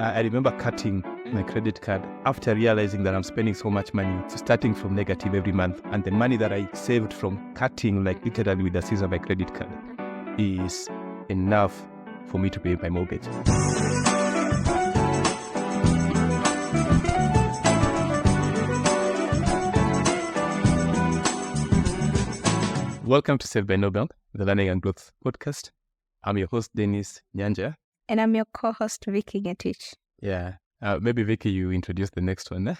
I remember cutting my credit card after realizing that I'm spending so much money, starting from negative every month. And the money that I saved from cutting, like literally with the scissors of my credit card, is enough for me to pay my mortgage. Welcome to Saved by Nobel, the Learning and Growth Podcast. I'm your host, Dennis Nyanja. And I'm your co-host, Vicky Getich. Yeah. Maybe, Vicky, you introduce the next one.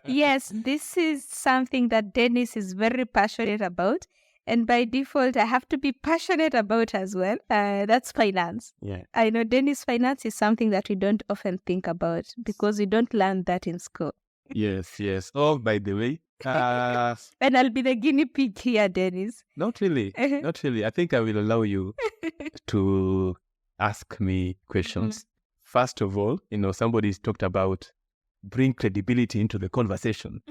Yes, this is something that Dennis is very passionate about. And by default, I have to be passionate about as well. That's finance. Yeah. I know, Dennis, finance is something that we don't often think about because we don't learn that in school. Yes. Oh, by the way. And I'll be the guinea pig here, Dennis. Not really. Not really. I think I will allow you to ask me questions. Mm-hmm. First of all, somebody's talked about bring credibility into the conversation.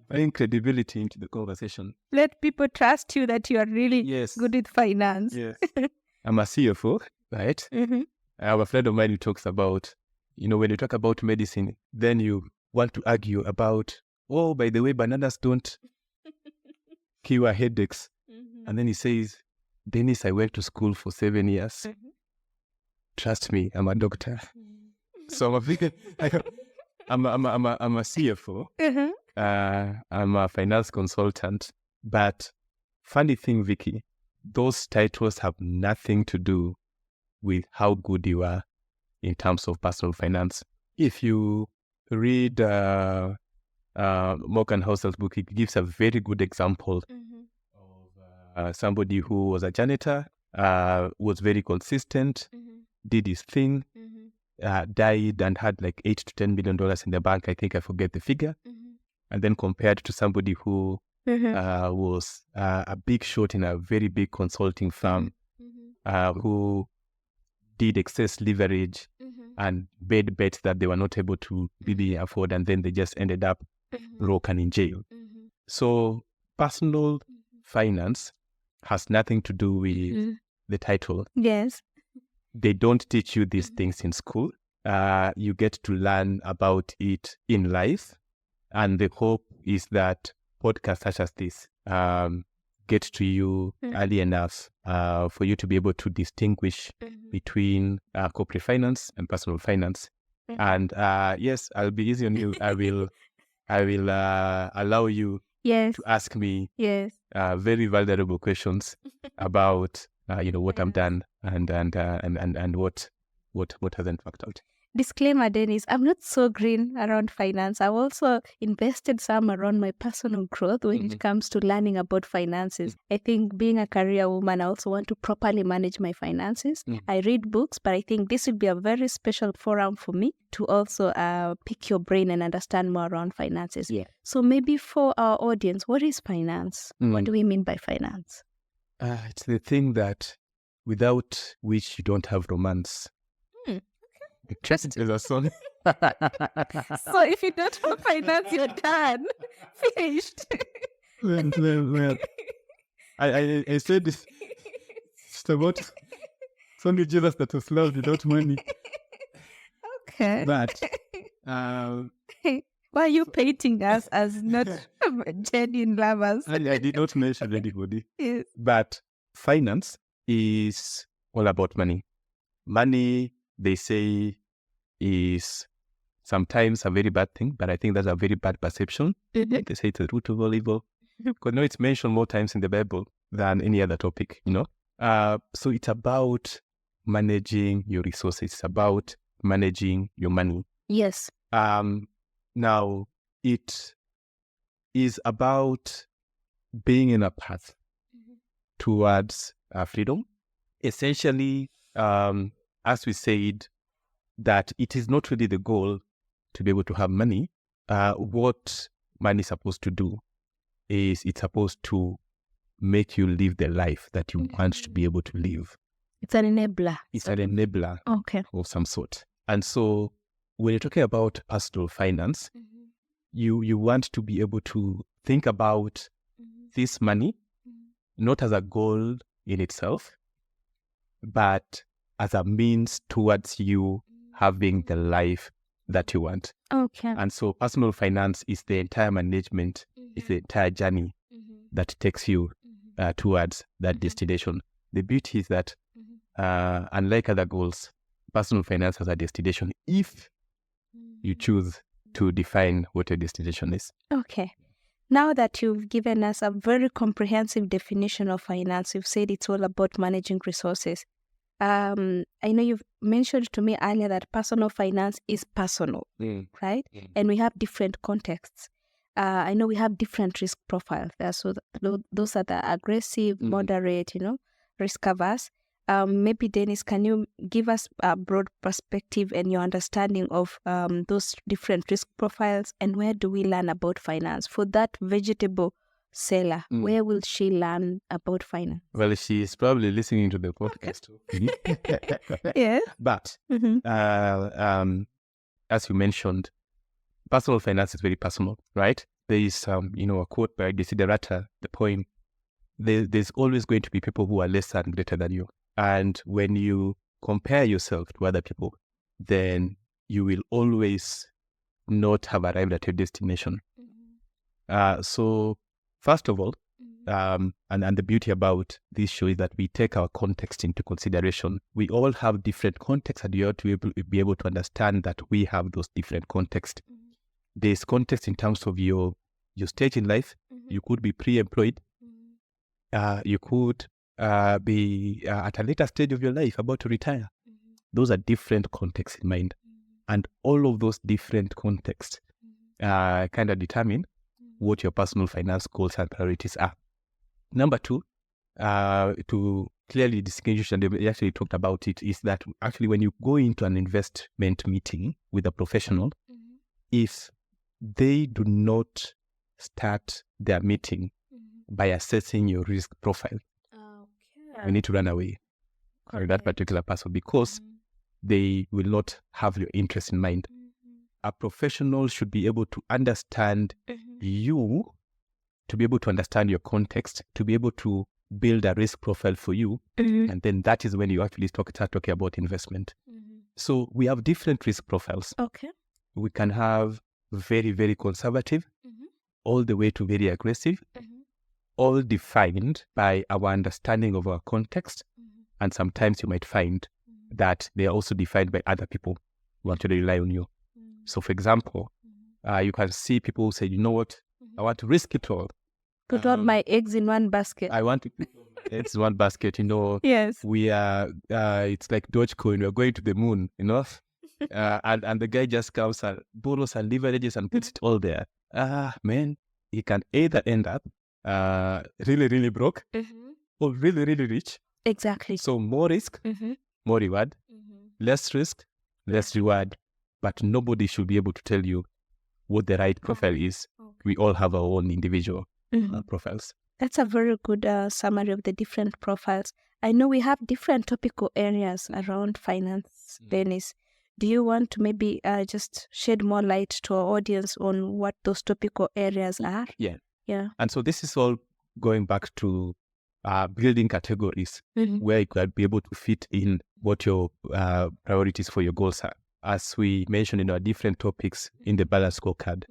Bring credibility into the conversation. Let people trust you that you are really good with finance. Yes. I'm a CFO, right? Mm-hmm. I have a friend of mine who talks about, when you talk about medicine, then you want to argue about, oh, by the way, bananas don't cure headaches. Mm-hmm. And then he says, Dennis, I went to school for 7 years. Mm-hmm. Trust me, I'm a doctor. Mm-hmm. So I'm a CFO. Mm-hmm. I'm a finance consultant. But funny thing, Vicky, those titles have nothing to do with how good you are in terms of personal finance. If you read Morgan Housel's book, it gives a very good example of somebody who was a janitor, was very consistent, did his thing, died and had like $8 to $10 million in the bank. I think I forget the figure. And then compared to somebody who was a big shot in a very big consulting firm, who did excess leverage and made bets that they were not able to really afford, and then they just ended up broke and in jail. So personal finance has nothing to do with the title. Yes. They don't teach you these things in school. You get to learn about it in life. And the hope is that podcasts such as this get to you early enough for you to be able to distinguish between corporate finance and personal finance. And yes, I'll be easy on you. I will allow you to ask me very valuable questions about what I've done and what hasn't worked out. Disclaimer, Dennis, I'm not so green around finance. I've also invested some around my personal growth when it comes to learning about finances. I think being a career woman, I also want to properly manage my finances. I read books, but I think this would be a very special forum for me to also pick your brain and understand more around finances. Yeah. So maybe for our audience, what is finance? What do we mean by finance? It's the thing that without which you don't have romance. Trust is a song. So if you don't have finance, you're done. Finished. Well. I said this. It's about it's only Jesus that was loved without money. Okay. But why are you painting us as not genuine lovers? I did not mention anybody. Yes. But finance is all about money. Money, they say, is sometimes a very bad thing, but I think that's a very bad perception. They say it's the root of all evil. Because it's mentioned more times in the Bible than any other topic, So it's about managing your resources. It's about managing your money. Yes. Now, it is about being in a path towards freedom. Essentially, as we said, that it is not really the goal to be able to have money. What money is supposed to do is it's supposed to make you live the life that you want to be able to live. It's an enabler. It's an enabler of some sort. And so when you're talking about personal finance, you want to be able to think about this money, not as a goal in itself, but as a means towards you having the life that you want. Okay. And so personal finance is the entire management, it's the entire journey that takes you towards that destination. The beauty is that unlike other goals, personal finance has a destination if you choose to define what your destination is. Okay. Now that you've given us a very comprehensive definition of finance, you've said it's all about managing resources. I know you've mentioned to me earlier that personal finance is personal, right? And we have different contexts. I know we have different risk profiles. So those are the aggressive, moderate, risk averse. Maybe Dennis, can you give us a broad perspective and your understanding of those different risk profiles, and where do we learn about finance? For that vegetable seller, where will she learn about finance? Well, she is probably listening to the podcast too. Yeah. But as you mentioned, personal finance is very personal, right? There is a quote by Desiderata, the poem. There's always going to be people who are lesser and greater than you. And when you compare yourself to other people, then you will always not have arrived at your destination. So first of all, and the beauty about this show is that we take our context into consideration. We all have different contexts, and you have to be able to understand that we have those different contexts. There's context in terms of your stage in life. You could be pre-employed. You could be at a later stage of your life, about to retire. Those are different contexts in mind. And all of those different contexts kind of determine what your personal finance goals and priorities are. Number two, to clearly distinguish, and we actually talked about it, is that actually when you go into an investment meeting with a professional, if they do not start their meeting by assessing your risk profile, you need to run away from that particular person, because they will not have your interest in mind. A professional should be able to understand you, to be able to understand your context, to be able to build a risk profile for you. And then that is when you actually start talking about investment. So we have different risk profiles. Okay. We can have very, very conservative, all the way to very aggressive, all defined by our understanding of our context. And sometimes you might find that they are also defined by other people who want to rely on you. So for example, you can see people who say, you know what, I want to risk it all. Put all my eggs in one basket. I want to put all my eggs in one basket, Yes. We are, it's like Dogecoin, we're going to the moon, and the guy just comes and borrows and leverages and puts it all there. Man, he can either end up really, really broke or really, really rich. Exactly. So more risk, more reward, less risk, less reward. But nobody should be able to tell you what the right profile is. We all have our own individual profiles. That's a very good summary of the different profiles. I know we have different topical areas around finance, Dennis. Do you want to maybe just shed more light to our audience on what those topical areas are? Yeah. Yeah. And so this is all going back to building categories where you could be able to fit in what your priorities for your goals are. As we mentioned in our different topics in the balance scorecard,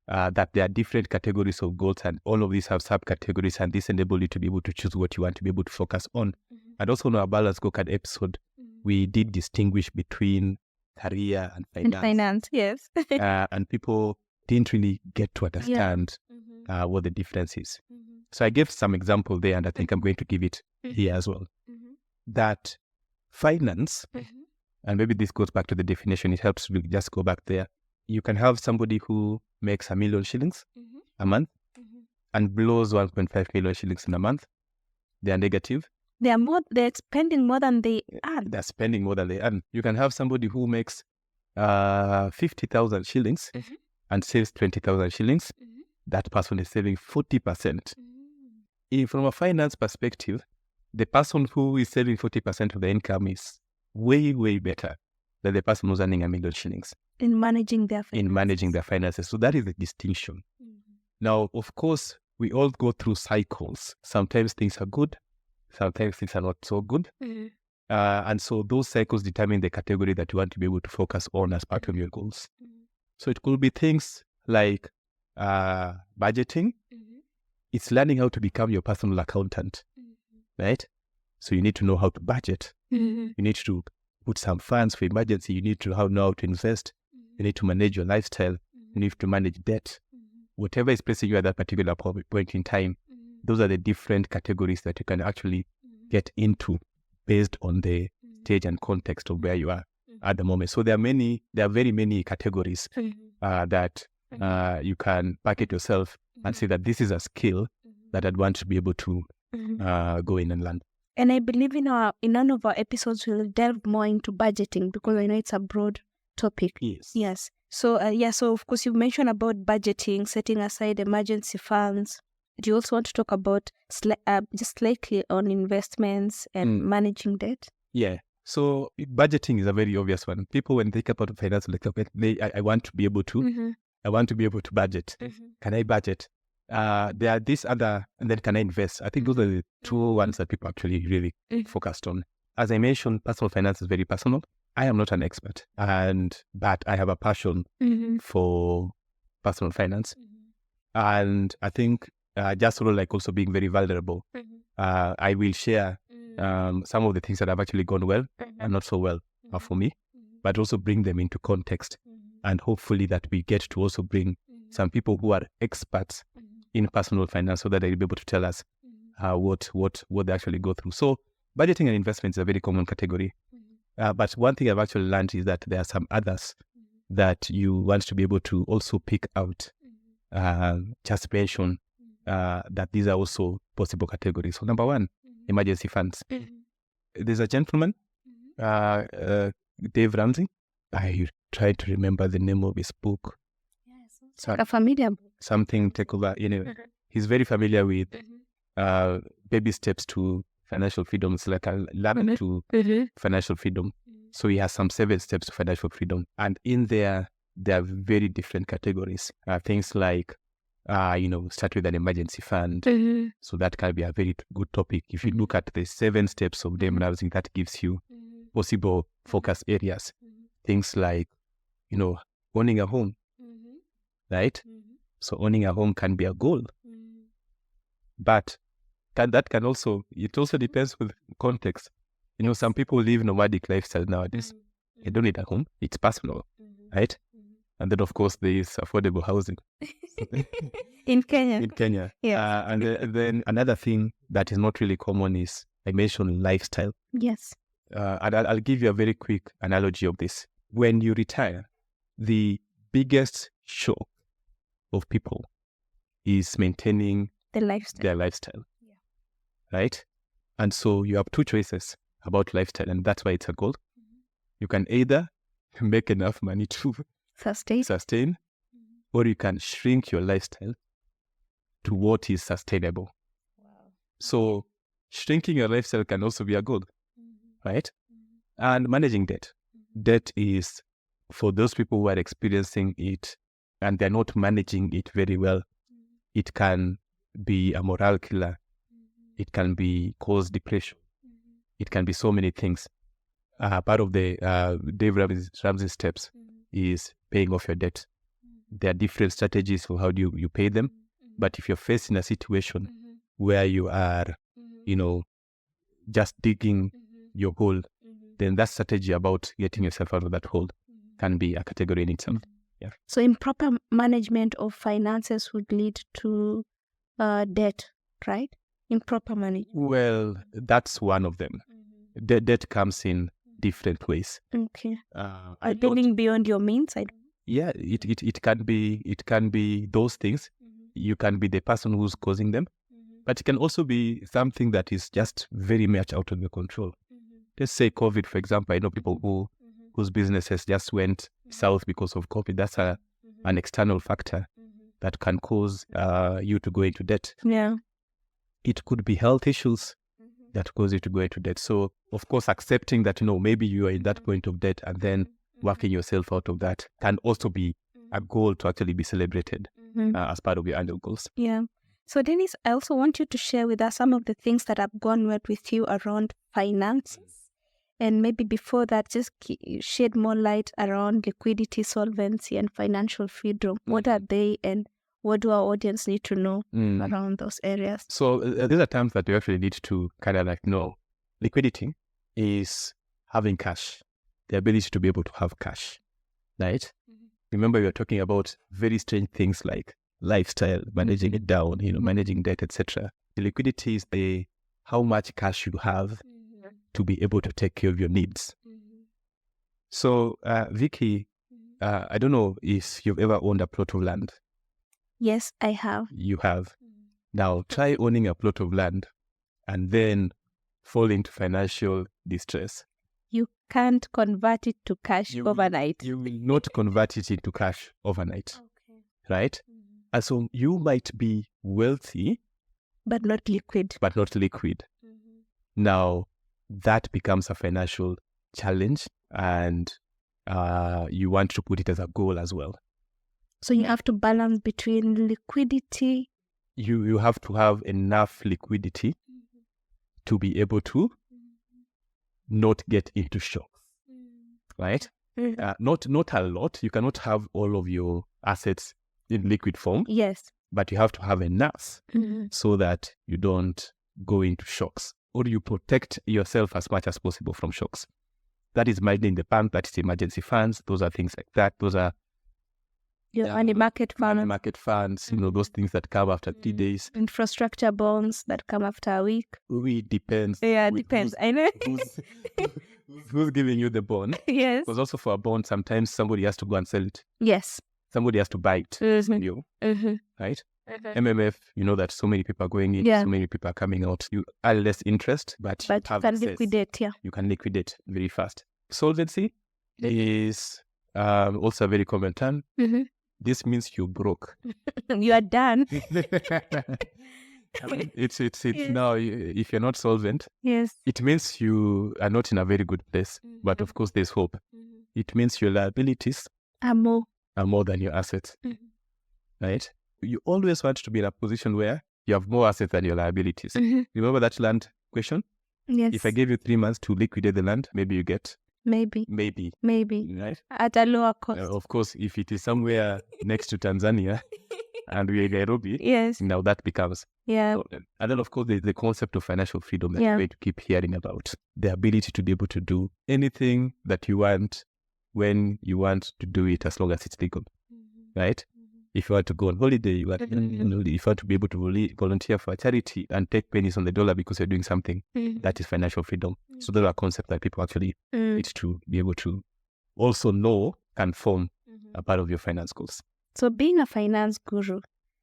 that there are different categories of goals, and all of these have subcategories, and this enables you to be able to choose what you want to be able to focus on. And also in our balance scorecard episode, we did distinguish between career and finance. And finance, yes. And people didn't really get to understand what the difference is. So I gave some example there, and I think I'm going to give it here as well. That finance, and maybe this goes back to the definition, it helps to just go back there. You can have somebody who makes 1 million shillings a month and blows 1.5 million shillings in a month. They are negative. They're spending more than they earn. They're spending more than they earn. You can have somebody who makes 50,000 shillings and saves 20,000 shillings. That person is saving 40%. From a finance perspective, the person who is saving 40% of the income is way, way better than the person who's earning 1 million shillings. In managing their finances. So that is the distinction. Now, of course, we all go through cycles. Sometimes things are good. Sometimes things are not so good. And so those cycles determine the category that you want to be able to focus on as part of your goals. So it could be things like budgeting. It's learning how to become your personal accountant, right? So you need to know how to budget. You need to put some funds for emergency. You need to know how to invest. You need to manage your lifestyle. You need to manage debt. Whatever is placing you at that particular point in time, those are the different categories that you can actually get into based on the stage and context of where you are at the moment. So there are very many categories that you can packet yourself and say that this is a skill that I'd want to be able to go in and learn. And I believe in none of our episodes we'll delve more into budgeting because I know it's a broad topic. Yes. So so of course you mentioned about budgeting, setting aside emergency funds. Do you also want to talk about just slightly on investments and managing debt? Yeah. So budgeting is a very obvious one. People, when they think about finance, I want to be able to. I want to be able to budget. Can I budget? There are these other, and then can I invest? I think those are the two ones that people actually really focused on. As I mentioned, personal finance is very personal. I am not an expert, but I have a passion for personal finance. And I think just sort of like also being very vulnerable, I will share some of the things that have actually gone well and not so well for me, but also bring them into context. And hopefully that we get to also bring some people who are experts in personal finance so that they'll be able to tell us what they actually go through. So budgeting and investment is a very common category. But one thing I've actually learned is that there are some others that you want to be able to also pick out, just mention that these are also possible categories. So number one, emergency funds. There's a gentleman, Dave Ramsey. I tried to remember the name of his book. A familiar book. Something take over. He's very familiar with baby steps to financial freedom. It's like a ladder to financial freedom. So he has some 7 steps to financial freedom. And in there are very different categories. Things like, start with an emergency fund. So that can be a very good topic. If you look at the 7 steps of Dave Ramsey, that gives you possible focus areas. Things like, owning a home, right? So owning a home can be a goal. But it also depends with context. Some people live nomadic lifestyle nowadays. They don't need a home. It's personal, right? And then, of course, there is affordable housing. In Kenya. Yeah. And then another thing that is not really common is, I mentioned lifestyle. Yes. And I'll give you a very quick analogy of this. When you retire, the biggest shock of people is maintaining their lifestyle. Right? And so you have 2 choices about lifestyle, and that's why it's a goal. You can either make enough money to sustain, or you can shrink your lifestyle to what is sustainable. So shrinking your lifestyle can also be a goal, right? And managing debt. Debt is, for those people who are experiencing it and they're not managing it very well, it can be a morale killer. It can be cause depression. It can be so many things. Part of the Dave Ramsey steps is paying off your debt. There are different strategies for how do you pay them. But if you're facing a situation where you are, just digging your hole, then that strategy about getting yourself out of that hole can be a category in itself. Yeah. So improper management of finances would lead to debt, right? Improper management. Well, that's one of them. Debt comes in different ways. Okay. Living beyond your means. Yeah, it can be those things. You can be the person who's causing them, but it can also be something that is just very much out of your control. Let's say COVID, for example. I know people whose businesses just went south because of COVID. That's an external factor that can cause you to go into debt. Yeah. It could be health issues that cause you to go into debt. So, of course, accepting that, maybe you are in that point of debt and then working yourself out of that can also be a goal to actually be celebrated as part of your annual goals. Yeah. So, Dennis, I also want you to share with us some of the things that have gone well with you around finances. And maybe before that, just shed more light around liquidity, solvency, and financial freedom. What are they, and what do our audience need to know around those areas? So these are terms that you actually need to kind of like know. Liquidity is having cash, the ability to be able to have cash, right? Remember, we are talking about very strange things like lifestyle, managing it down, managing debt, etc. The liquidity is how much cash you have to be able to take care of your needs. So, Vicky, I don't know if you've ever owned a plot of land. Yes, I have. You have. Now, try owning a plot of land and then fall into financial distress. You can't convert it to cash overnight. You will not convert it into cash overnight, right? And so you might be wealthy, but not liquid. Now, that becomes a financial challenge, and you want to put it as a goal as well. So you have to balance between liquidity. You have to have enough liquidity to be able to not get into shocks, right? Not a lot. You cannot have all of your assets in liquid form. Yes. But you have to have enough so that you don't go into shocks, or you protect yourself as much as possible from shocks. That is money in the bank, that is emergency funds. Those are things like that. Those are your money market funds. Money market funds, those things that come after 3 days. Infrastructure bonds that come after a week. It depends. Yeah, it depends. I know. Who's giving you the bond? Yes. Because also for a bond, sometimes somebody has to go and sell it. Yes. Somebody has to buy it. Right? MMF, you know that so many people are going in, so many people are coming out. You are less interest, but you can liquidate. Yeah. You can liquidate very fast. Solvency is also a very common term. This means you're broke. You are done. It's now, if you're not solvent, it means you are not in a very good place. But of course, there's hope. It means your liabilities are more than your assets, right? You always want to be in a position where you have more assets than your liabilities. Remember that land question? Yes. If I gave you 3 months to liquidate the land, maybe you get. Maybe. Right? At a lower cost. Of course, if it is somewhere next to Tanzania and we're in Nairobi, now that becomes a problem. And then, of course, there's the concept of financial freedom that we're going to keep hearing about. The ability to be able to do anything that you want when you want to do it, as long as it's legal, right? If you want to go on holiday, if you want to be able to volunteer for a charity and take pennies on the dollar because you're doing something, that is financial freedom. So those are concepts that people actually need to be able to also know can form a part of your finance goals. So being a finance guru,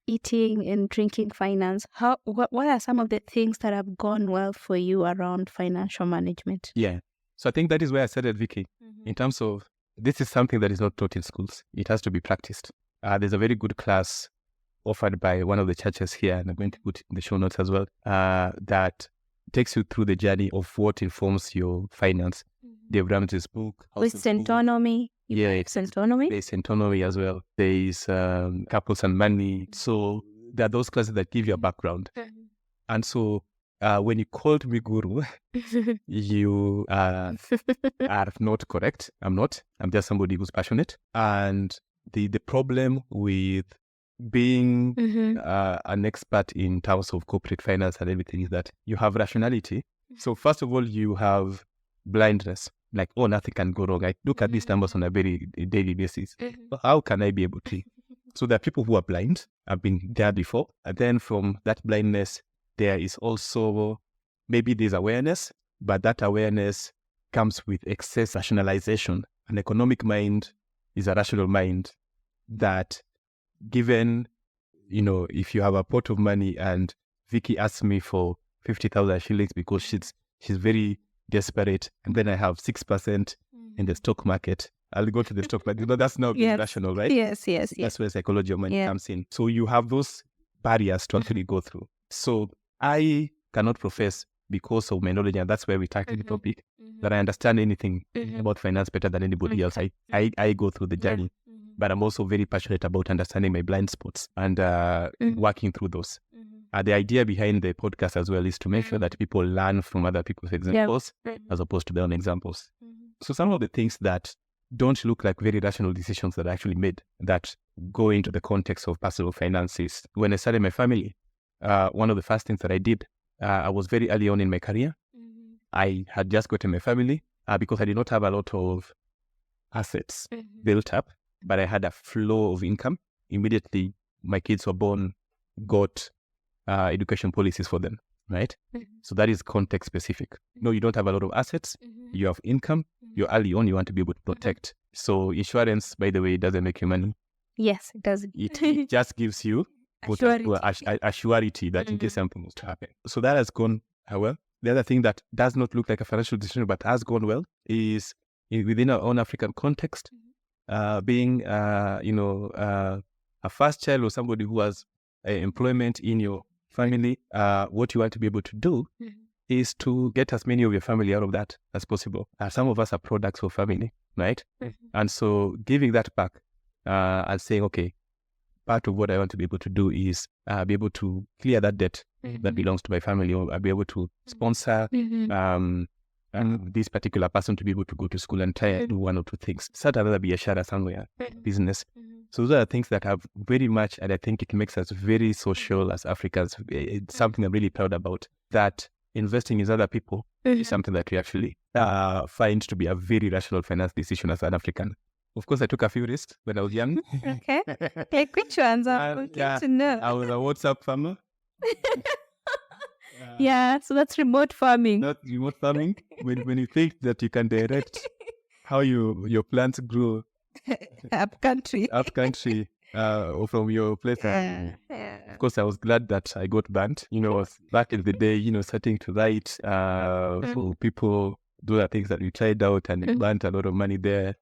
eating and drinking finance, what are some of the things that have gone well for you around financial management? Yeah. So I think that is where I started, Vicky, in terms of this is something that is not taught in schools. It has to be practiced. There's a very good class offered by one of the churches here, and I'm going to put it in the show notes as well, that takes you through the journey of what informs your finance. They've run this book. With Centonomy. Yeah, it's Centonomy. There's Centonomy as well. There's Couples and Money. So there are those classes that give you a background. And so when you called me guru, you are not correct. I'm not. I'm just somebody who's passionate. And the problem with being an expert in terms of corporate finance and everything is that you have rationality. So first of all, you have blindness. Like, oh, nothing can go wrong. I look at these numbers on a very daily basis. How can I be able to? So there are people who are blind. I've been there before. And then from that blindness, there is also, maybe there's awareness, but that awareness comes with excess rationalization. An economic mind is a rational mind that, given, if you have a pot of money and Vicky asks me for 50,000 shillings because she's very desperate, and then I have 6% in the stock market, I'll go to the stock market. That's not rational, right? Yes. That's where psychology of money comes in. So you have those barriers to actually go through. So I cannot profess, because of my knowledge, and that's where we tackle the topic, that I understand anything about finance better than anybody else. I go through the journey, but I'm also very passionate about understanding my blind spots and working through those. The idea behind the podcast as well is to make sure that people learn from other people's examples as opposed to their own examples. So some of the things that don't look like very rational decisions that I actually made that go into the context of personal finances. When I started my family, one of the first things that I did, I was very early on in my career. I had just gotten my family because I did not have a lot of assets built up, but I had a flow of income. Immediately, my kids were born, got education policies for them, right? So that is context specific. No, you don't have a lot of assets, you have income, you're early on, you want to be able to protect. So insurance, by the way, doesn't make you money. Yes, it doesn't. It just gives you a surety that in case something was to happen. So that has gone well. The other thing that does not look like a financial decision but has gone well is within our own African context, being a first child or somebody who has employment in your family. What you want to be able to do is to get as many of your family out of that as possible. Some of us are products of family, right? And so giving that back and saying, okay, part of what I want to be able to do is be able to clear that debt that belongs to my family, or I'll be able to sponsor and this particular person to be able to go to school and try and do one or two things. Start another biashara somewhere, business. So those are things that have very much, and I think it makes us very social as Africans. It's something I'm really proud about, that investing in other people is something that we actually find to be a very rational finance decision as an African. Of course, I took a few risks when I was young. Okay. Like which ones? I'm keen to know. I was a WhatsApp farmer. Yeah, so that's remote farming. Not remote farming. When you think that you can direct how your plants grow up country, or from your place. Of course, I was glad that I got banned. Back in the day, starting to write for people, those are things that we tried out and it burnt a lot of money there.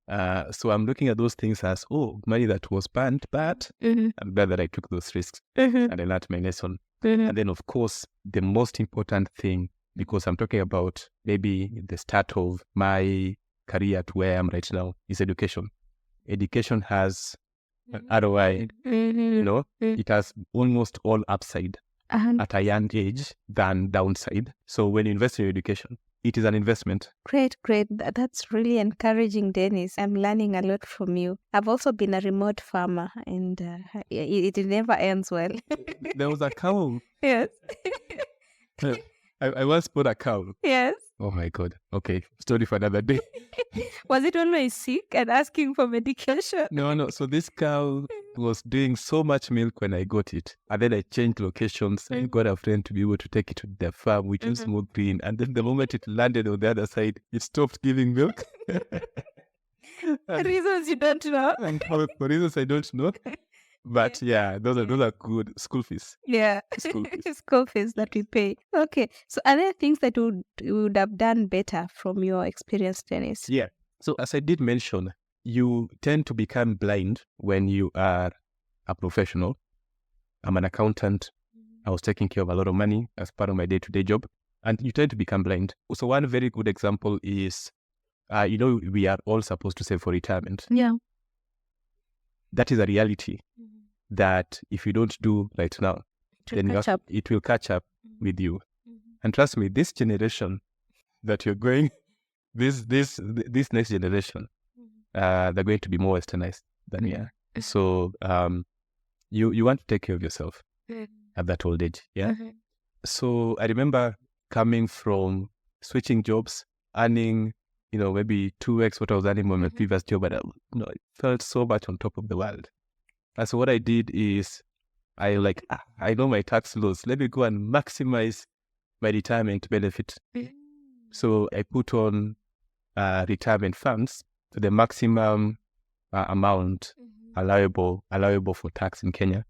So I'm looking at those things as, money that was burnt, but I'm glad that I took those risks and I learned my lesson. And then, of course, the most important thing, because I'm talking about maybe the start of my career to where I am right now, is education. Education has an ROI, it has almost all upside at a young age than downside. So when you invest in your education, it is an investment. Great. That's really encouraging, Dennis. I'm learning a lot from you. I've also been a remote farmer, and it never ends well. There was a cow. Yes. I once bought a cow. Yes. Oh my God. Okay. Story for another day. Was it always sick and asking for medication? No. So this cow was doing so much milk when I got it. And then I changed locations and got a friend to be able to take it to the farm, which is more green. And then the moment it landed on the other side, it stopped giving milk. Reasons you don't know. And for reasons I don't know. But those are good school fees. Yeah, school fees that we pay. Okay, so are there things that you would have done better from your experience, Dennis? Yeah. So as I did mention, you tend to become blind when you are a professional. I'm an accountant. I was taking care of a lot of money as part of my day-to-day job, and you tend to become blind. So one very good example is, we are all supposed to save for retirement. Yeah. That is a reality that if you don't do right now, it will catch up with you. And trust me, this generation that you're going, this next generation, they're going to be more westernized than we are. So you want to take care of yourself at that old age. Yeah. So I remember coming from switching jobs, earning maybe 2x what I was earning on my previous job, but I felt so much on top of the world. And so what I did is, I know my tax laws. Let me go and maximize my retirement benefit. So I put on retirement funds to the maximum amount allowable for tax in Kenya.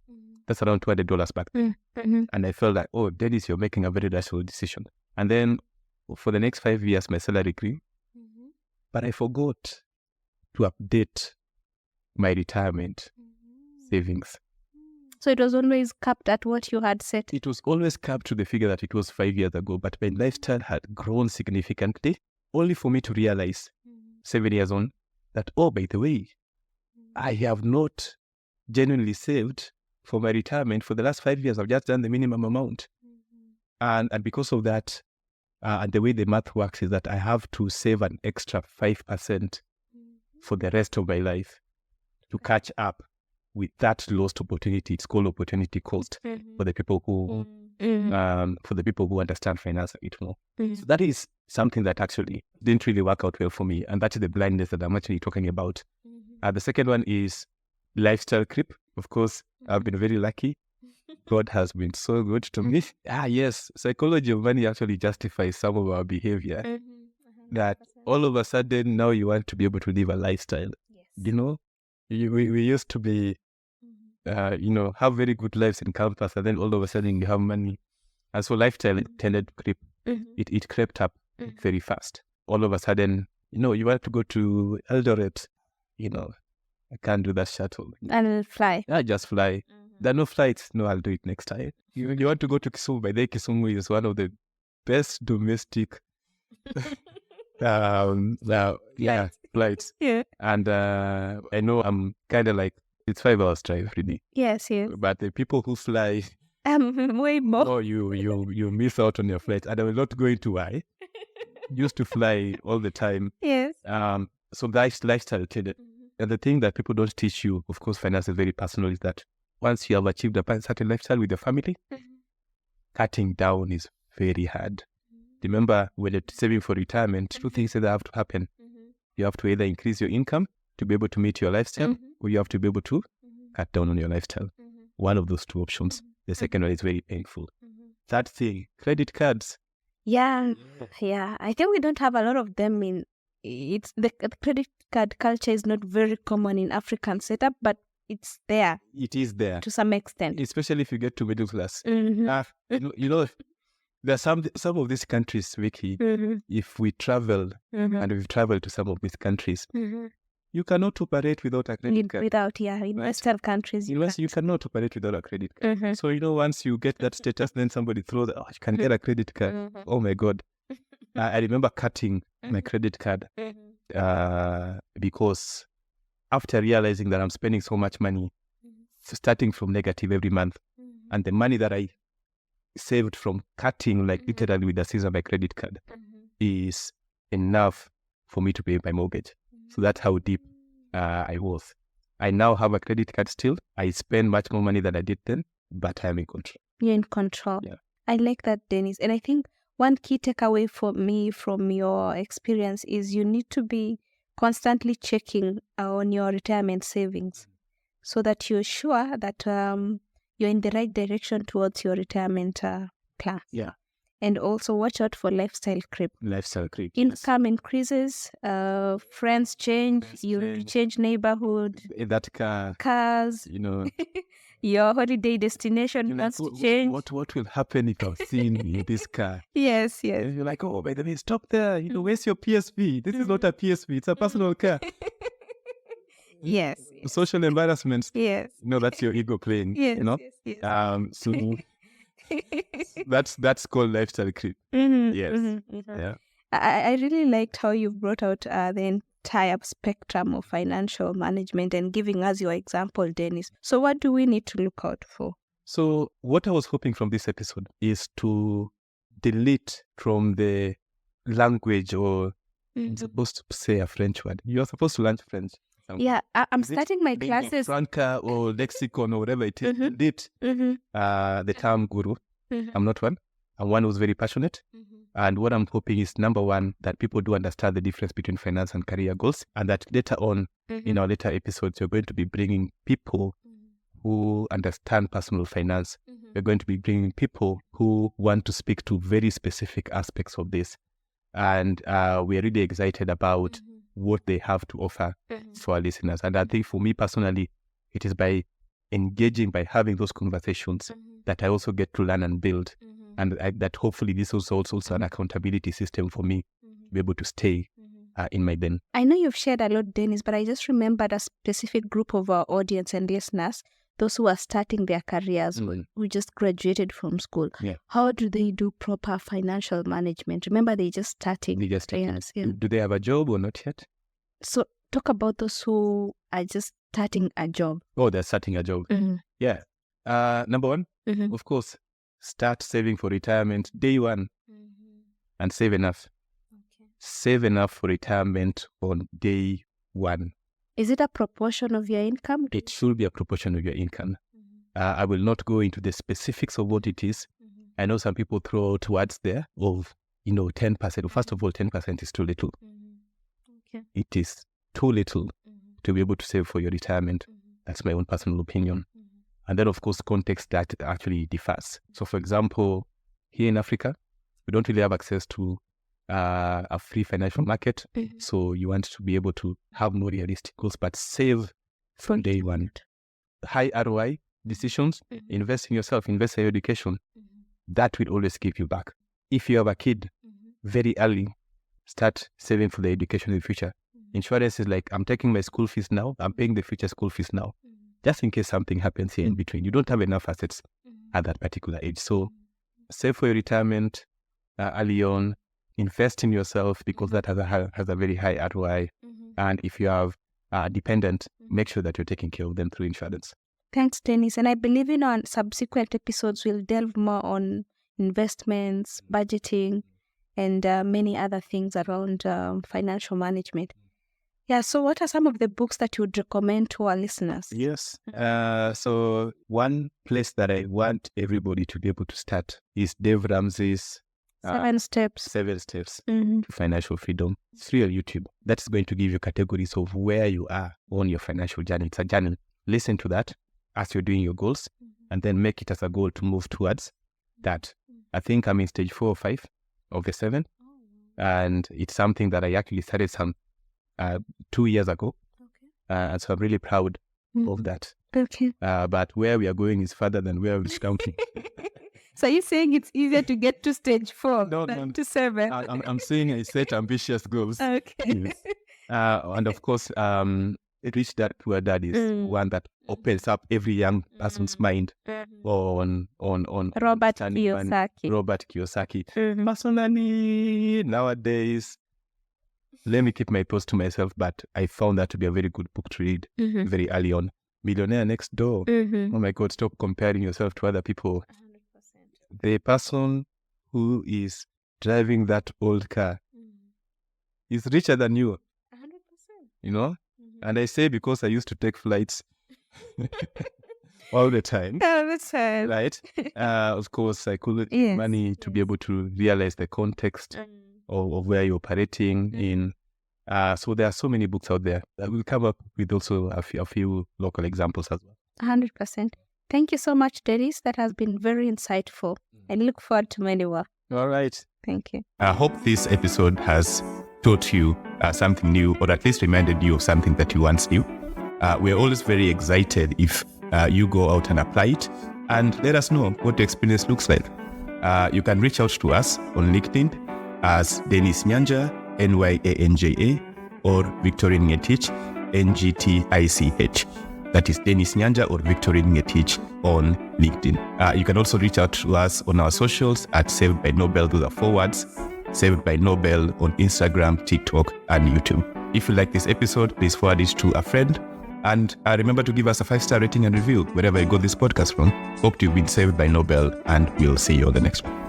That's around $200 back then. And I felt like, Dennis, you're making a very rational decision. And then for the next 5 years, my salary grew. But I forgot to update my retirement savings. So it was always capped at what you had set? It was always capped to the figure that it was 5 years ago, but my lifestyle had grown significantly, only for me to realize 7 years on that, by the way, I have not genuinely saved for my retirement, for the last 5 years, I've just done the minimum amount. And because of that, and the way the math works is that I have to save an extra 5% for the rest of my life to catch up with that lost opportunity. It's called opportunity cost for the people who understand finance a bit more. So that is something that actually didn't really work out well for me, and that's the blindness that I'm actually talking about. The second one is lifestyle creep. Of course, I've been very lucky. God has been so good to me. Yes, psychology of money actually justifies some of our behavior. That all of a sudden now you want to be able to live a lifestyle. You know, we used to be, have very good lives in campus, and then all of a sudden you have money. And so lifestyle tended to creep. It crept up very fast. All of a sudden, you want to go to Eldoret, I can't do that shuttle. I'll fly. I just fly. There are no flights. No, I'll do it next time. You want to go to Kisumu. By the way, Kisumu is one of the best domestic flights. Yeah. And I know I'm kind of like, it's 5 hours drive really. Yes. But the people who fly, way more. No, you miss out on your flights. And I will not go into why. Used to fly all the time. Yes. So that's lifestyle tended. And the thing that people don't teach you, of course, finance is very personal, is that once you have achieved a certain lifestyle with your family, cutting down is very hard. Remember, when you're saving for retirement, two things that have to happen. You have to either increase your income to be able to meet your lifestyle, or you have to be able to cut down on your lifestyle. One of those two options. The second one is very painful. Third thing, credit cards. Yeah. I think we don't have a lot of them it's the credit card culture is not very common in African setup, but it's there. It is there to some extent, especially if you get to middle class. There's some of these countries, Vicky. If we travel and we've traveled to some of these countries, you cannot operate without a credit card. In Western countries, you cannot operate without a credit card. So once you get that status, then somebody throws, you can get a credit card. Oh my God. I remember cutting my credit card because after realizing that I'm spending so much money, starting from negative every month, and the money that I saved from cutting, like literally with the scissors of my credit card, is enough for me to pay my mortgage. So that's how deep I was. I now have a credit card still. I spend much more money than I did then, but I'm in control. You're in control. Yeah. I like that, Dennis. And I think one key takeaway for me from your experience is you need to be constantly checking on your retirement savings so that you're sure that you're in the right direction towards your retirement plan. Yeah. And also watch out for lifestyle creep. Income increases, friends change, you change neighborhood. That cars. Your holiday destination wants to change. What will happen if I've seen this car? Yes. And you're like, oh, by the way, stop there. Where's your PSV? This is not a PSV. It's a personal car. Yes. Social embarrassments. Yes. That's your ego playing. Yes. So that's called lifestyle creep. Yes. Yeah. I really liked how you brought out the entire spectrum of financial management and giving us your example, Dennis. So what do we need to look out for? So what I was hoping from this episode is to delete from the language, or I'm supposed to say a French word. You're supposed to learn French. Yeah, I'm starting my classes. Franca or lexicon or whatever it is. Delete the term guru. I'm not one. I'm one who's very passionate. And what I'm hoping is, number one, that people do understand the difference between finance and career goals, and that later on in our later episodes, you're going to be bringing people who understand personal finance. We're going to be bringing people who want to speak to very specific aspects of this. And we're really excited about what they have to offer for our listeners. And I think for me personally, it is by engaging, by having those conversations that I also get to learn and build. And that hopefully this is also an accountability system for me to be able to stay in my lane. I know you've shared a lot, Dennis, but I just remembered a specific group of our audience and listeners, those who are starting their careers, who just graduated from school. Yeah. How do they do proper financial management? Remember, they're just starting. Yes. Do they have a job or not yet? So talk about those who are just starting a job. Oh, they're starting a job. Yeah. Number one, of course, start saving for retirement day one and save enough. Okay. Save enough for retirement on day one. Is it a proportion of your income? It should be a proportion of your income. I will not go into the specifics of what it is. I know some people throw out words there of, 10%. First of all, 10% is too little. Okay. It is too little to be able to save for your retirement. That's my own personal opinion. And then, of course, context that actually differs. So, for example, here in Africa, we don't really have access to a free financial market. So you want to be able to have more realistic goals, but save from day one. High ROI decisions, invest in yourself, invest in your education. That will always give you back. If you have a kid, very early, start saving for the education in the future. Insurance is like, I'm taking my school fees now, I'm paying the future school fees now, just in case something happens here in between. You don't have enough assets at that particular age. So save for your retirement early on, invest in yourself because that has a very high ROI. And if you have a dependent, make sure that you're taking care of them through insurance. Thanks, Dennis. And I believe in our subsequent episodes, we'll delve more on investments, budgeting, and many other things around financial management. Yeah, so what are some of the books that you would recommend to our listeners? Yes. So one place that I want everybody to be able to start is Dave Ramsey's 7 Steps. 7 Steps to Financial Freedom. It's free on YouTube. That's going to give you categories of where you are on your financial journey. It's a journey. Listen to that as you're doing your goals and then make it as a goal to move towards that. I think I'm in stage 4 or 5 of the 7. And it's something that I actually started 2 years ago. And so I'm really proud of that. Okay. But where we are going is further than where we're counting. So you're saying it's easier to get to stage 4 than to 7? I'm saying I set ambitious goals. Okay. Yes. And of course, Rich Dad, Poor Dad is one that opens up every young person's mind on Robert Kiyosaki. Personally, nowadays, let me keep my thoughts to myself, but I found that to be a very good book to read very early on. Millionaire Next Door. Oh my God, stop comparing yourself to other people. 100%. The person who is driving that old car is richer than you. 100%. And I say because I used to take flights all the time. All the time. Right? Of course, I couldn't get money to be able to realize the context of where you're operating in. So there are so many books out there. I will come up with also a few local examples as well. 100%. Thank you so much, Dennis. That has been very insightful. I look forward to many more. All right. Thank you. I hope this episode has taught you something new, or at least reminded you of something that you once knew. We're always very excited if you go out and apply it and let us know what the experience looks like. You can reach out to us on LinkedIn as Dennis Nyanja, Nyanja, or Victorine Ngetich, Ngtich. That is Dennis Nyanja or Victorine Ngetich on LinkedIn. You can also reach out to us on our socials at Saved by Nobel, those are 4 words, Saved by Nobel on Instagram, TikTok, and YouTube. If you like this episode, please forward it to a friend. And remember to give us a 5-star rating and review wherever you got this podcast from. Hope you've been saved by Nobel, and we'll see you on the next one.